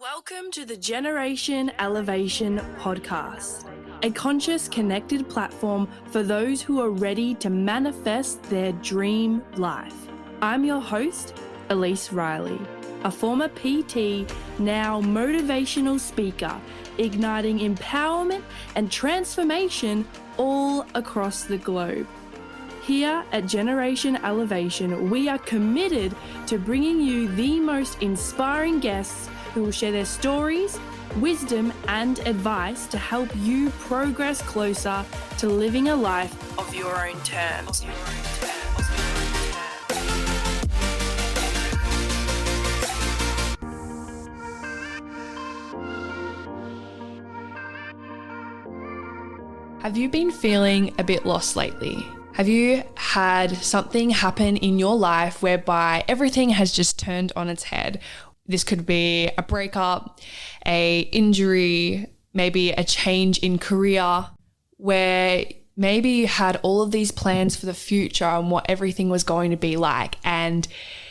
Welcome to the Generation Elevation podcast, a conscious, connected platform for those who are ready to manifest their dream life. I'm your host, Elise Riley, a former PT, now motivational speaker, igniting empowerment and transformation all across the globe. Here at Generation Elevation, we are committed to bringing you the most inspiring guests who will share their stories, wisdom, and advice to help you progress closer to living a life of your own terms. Have you been feeling a bit lost lately? Have you had something happen in your life whereby everything has just turned on its head? This could be a breakup, a injury, maybe a change in career, where maybe you had all of these plans for the future and what everything was going to be like, and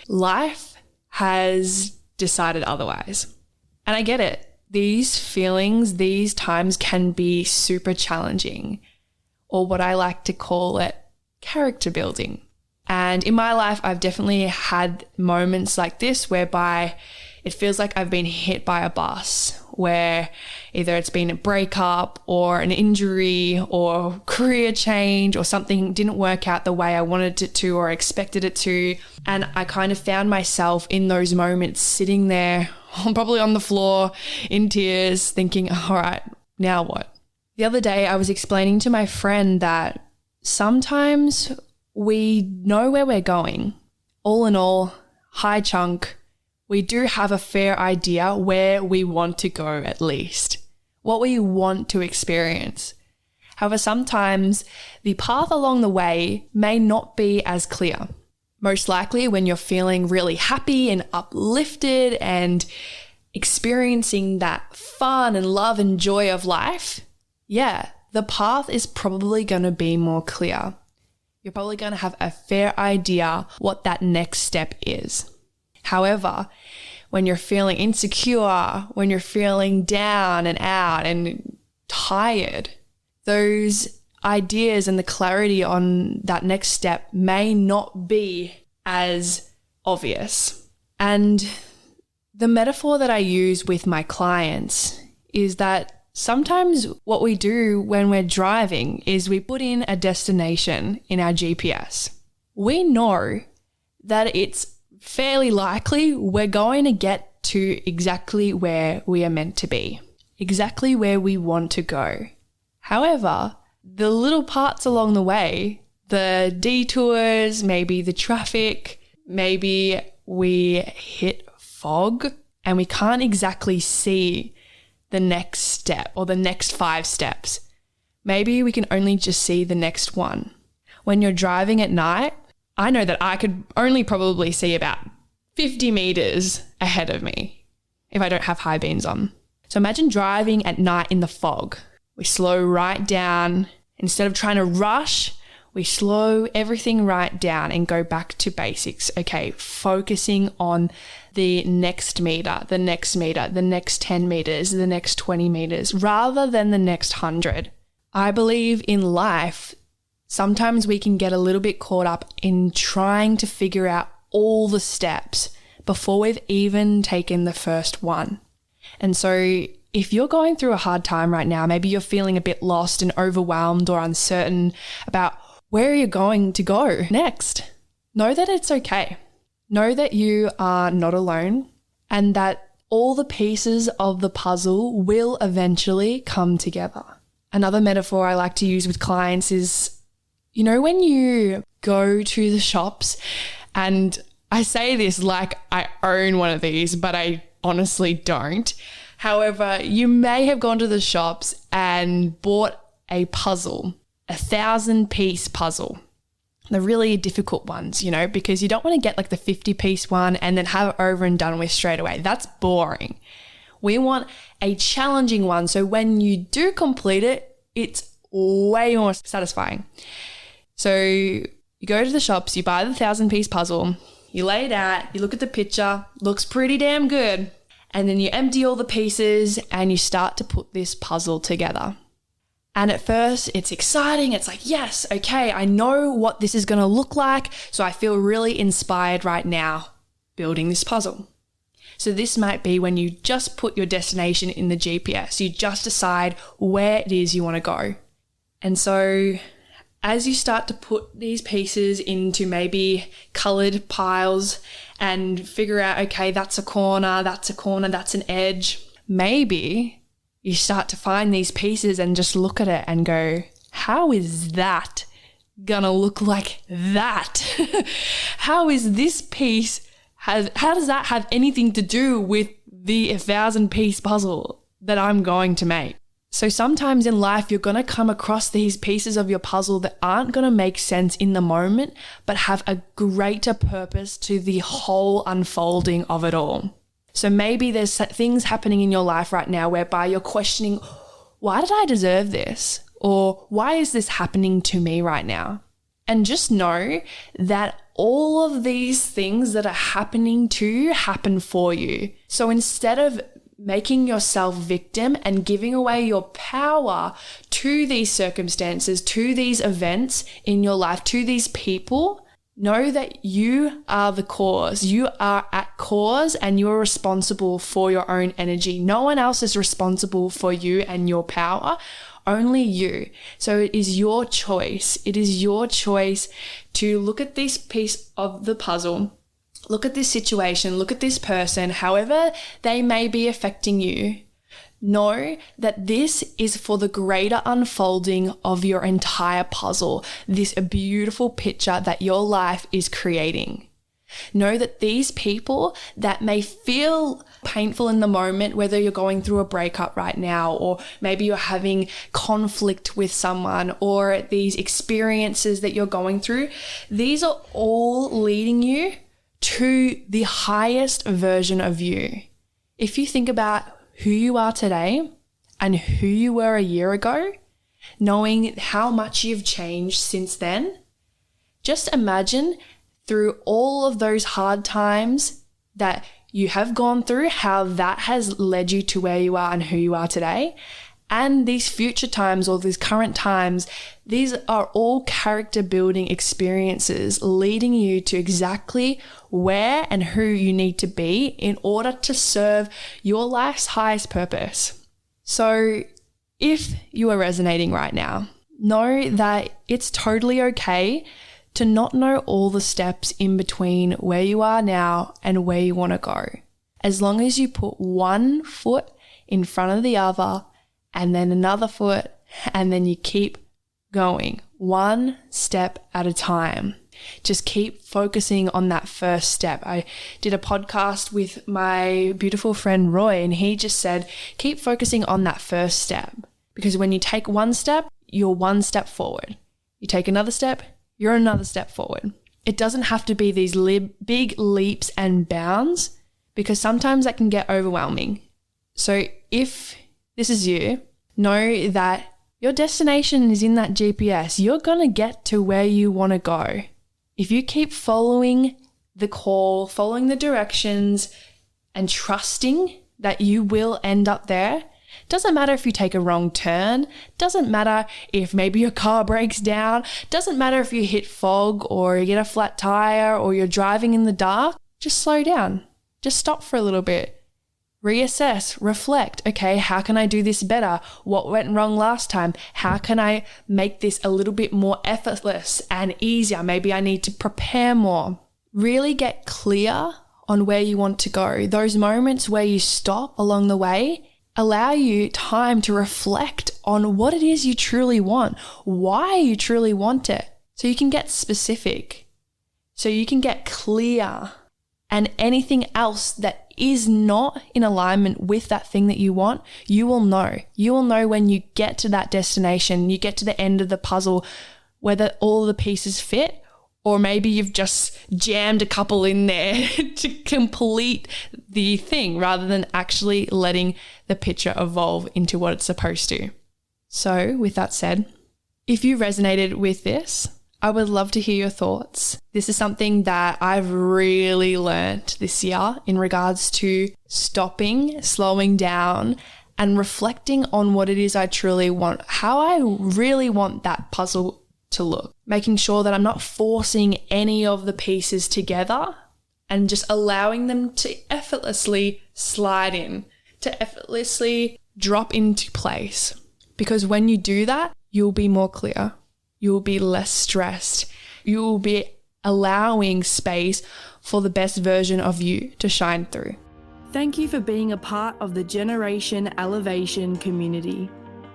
life has decided otherwise. And I get it. These feelings, these times can be super challenging, or what I like to call it, character building. And in my life, I've definitely had moments like this whereby it feels like I've been hit by a bus, where either it's been a breakup or an injury or career change or something didn't work out the way I wanted it to or expected it to. And I kind of found myself in those moments sitting there, probably on the floor in tears, thinking, all right, now what? The other day I was explaining to my friend that sometimes we know where we're going. All in all, high chunk, we do have a fair idea where we want to go, at least, what we want to experience. However, sometimes the path along the way may not be as clear. Most likely when you're feeling really happy and uplifted and experiencing that fun and love and joy of life, the path is probably going to be more clear. You're probably going to have a fair idea what that next step is. However, when you're feeling insecure, when you're feeling down and out and tired, those ideas and the clarity on that next step may not be as obvious. And the metaphor that I use with my clients is that sometimes what we do when we're driving is we put in a destination in our GPS. We know that it's fairly likely we're going to get to exactly where we are meant to be, exactly where we want to go. However, the little parts along the way, the detours, maybe the traffic, maybe we hit fog and we can't exactly see the next step or the next 5 steps. Maybe we can only just see the next one. When you're driving at night, I know that I could only probably see about 50 meters ahead of me if I don't have high beams on. So imagine driving at night in the fog. We slow right down. Instead of trying to rush, we slow everything right down and go back to basics. Okay, focusing on the next meter, the next meter, the next 10 meters, the next 20 meters, rather than the next 100. I believe in life, sometimes we can get a little bit caught up in trying to figure out all the steps before we've even taken the first one. And so if you're going through a hard time right now, maybe you're feeling a bit lost and overwhelmed or uncertain about where you're going to go next, know that it's okay. Know that you are not alone and that all the pieces of the puzzle will eventually come together. Another metaphor I like to use with clients is, you know, when you go to the shops, and I say this like I own one of these, but I honestly don't. However, you may have gone to the shops and bought a puzzle, a 1,000-piece puzzle, the really difficult ones, you know, because you don't want to get like the 50-piece one and then have it over and done with straight away. That's boring. We want a challenging one. So when you do complete it, it's way more satisfying. So you go to the shops, you buy the 1,000-piece puzzle, you lay it out, you look at the picture, looks pretty damn good. And then you empty all the pieces and you start to put this puzzle together. And at first it's exciting. It's like, yes, okay, I know what this is going to look like. So I feel really inspired right now building this puzzle. So this might be when you just put your destination in the GPS. You just decide where it is you want to go. And so as you start to put these pieces into maybe colored piles and figure out, okay, that's a corner, that's an edge, maybe you start to find these pieces and just look at it and go, how is that gonna look like that? How is this piece, how does that have anything to do with the 1,000-piece puzzle that I'm going to make? So sometimes in life, you're going to come across these pieces of your puzzle that aren't going to make sense in the moment, but have a greater purpose to the whole unfolding of it all. So maybe there's things happening in your life right now whereby you're questioning, why did I deserve this? Or why is this happening to me right now? And just know that all of these things that are happening to you happen for you. So instead of making yourself victim and giving away your power to these circumstances, to these events in your life, to these people, know that you are the cause. You are at cause and you're responsible for your own energy. No one else is responsible for you and your power, only you. So it is your choice. It is your choice to look at this piece of the puzzle, look at this situation, look at this person, however they may be affecting you. Know that this is for the greater unfolding of your entire puzzle, this beautiful picture that your life is creating. Know that these people that may feel painful in the moment, whether you're going through a breakup right now, or maybe you're having conflict with someone, or these experiences that you're going through, these are all leading you to the highest version of you. If you think about who you are today and who you were a year ago, knowing how much you've changed since then, just imagine through all of those hard times that you have gone through, how that has led you to where you are and who you are today. And these future times or these current times, these are all character building experiences leading you to exactly where and who you need to be in order to serve your life's highest purpose. So if you are resonating right now, know that it's totally okay to not know all the steps in between where you are now and where you want to go. As long as you put one foot in front of the other and then another foot, and then you keep going one step at a time. Just keep focusing on that first step. I did a podcast with my beautiful friend Roy, and he just said, keep focusing on that first step, because when you take one step, you're one step forward. You take another step, you're another step forward. It doesn't have to be these big leaps and bounds, because sometimes that can get overwhelming. So if this is you, know that your destination is in that GPS. You're going to get to where you want to go. If you keep following the call, following the directions, and trusting that you will end up there, doesn't matter if you take a wrong turn, doesn't matter if maybe your car breaks down, doesn't matter if you hit fog or you get a flat tire or you're driving in the dark, just slow down. Just stop for a little bit. Reassess, reflect. Okay, how can I do this better? What went wrong last time? How can I make this a little bit more effortless and easier? Maybe I need to prepare more. Really get clear on where you want to go. Those moments where you stop along the way allow you time to reflect on what it is you truly want, why you truly want it, so you can get specific, so you can get clear. And anything else that is not in alignment with that thing that you want, you will know. You will know when you get to that destination, you get to the end of the puzzle, whether all the pieces fit, or maybe you've just jammed a couple in there to complete the thing rather than actually letting the picture evolve into what it's supposed to. So with that said, if you resonated with this, I would love to hear your thoughts. This is something that I've really learnt this year in regards to stopping, slowing down, and reflecting on what it is I truly want, how I really want that puzzle to look. Making sure that I'm not forcing any of the pieces together and just allowing them to effortlessly slide in, to effortlessly drop into place. Because when you do that, you'll be more clear. You'll be less stressed. You will be allowing space for the best version of you to shine through. Thank you for being a part of the Generation Elevation community.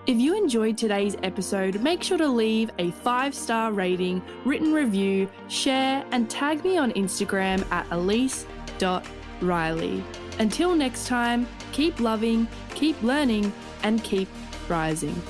If you enjoyed today's episode, make sure to leave a 5-star rating, written review, share, and tag me on Instagram at elise.riley. Until next time, keep loving, keep learning, and keep rising.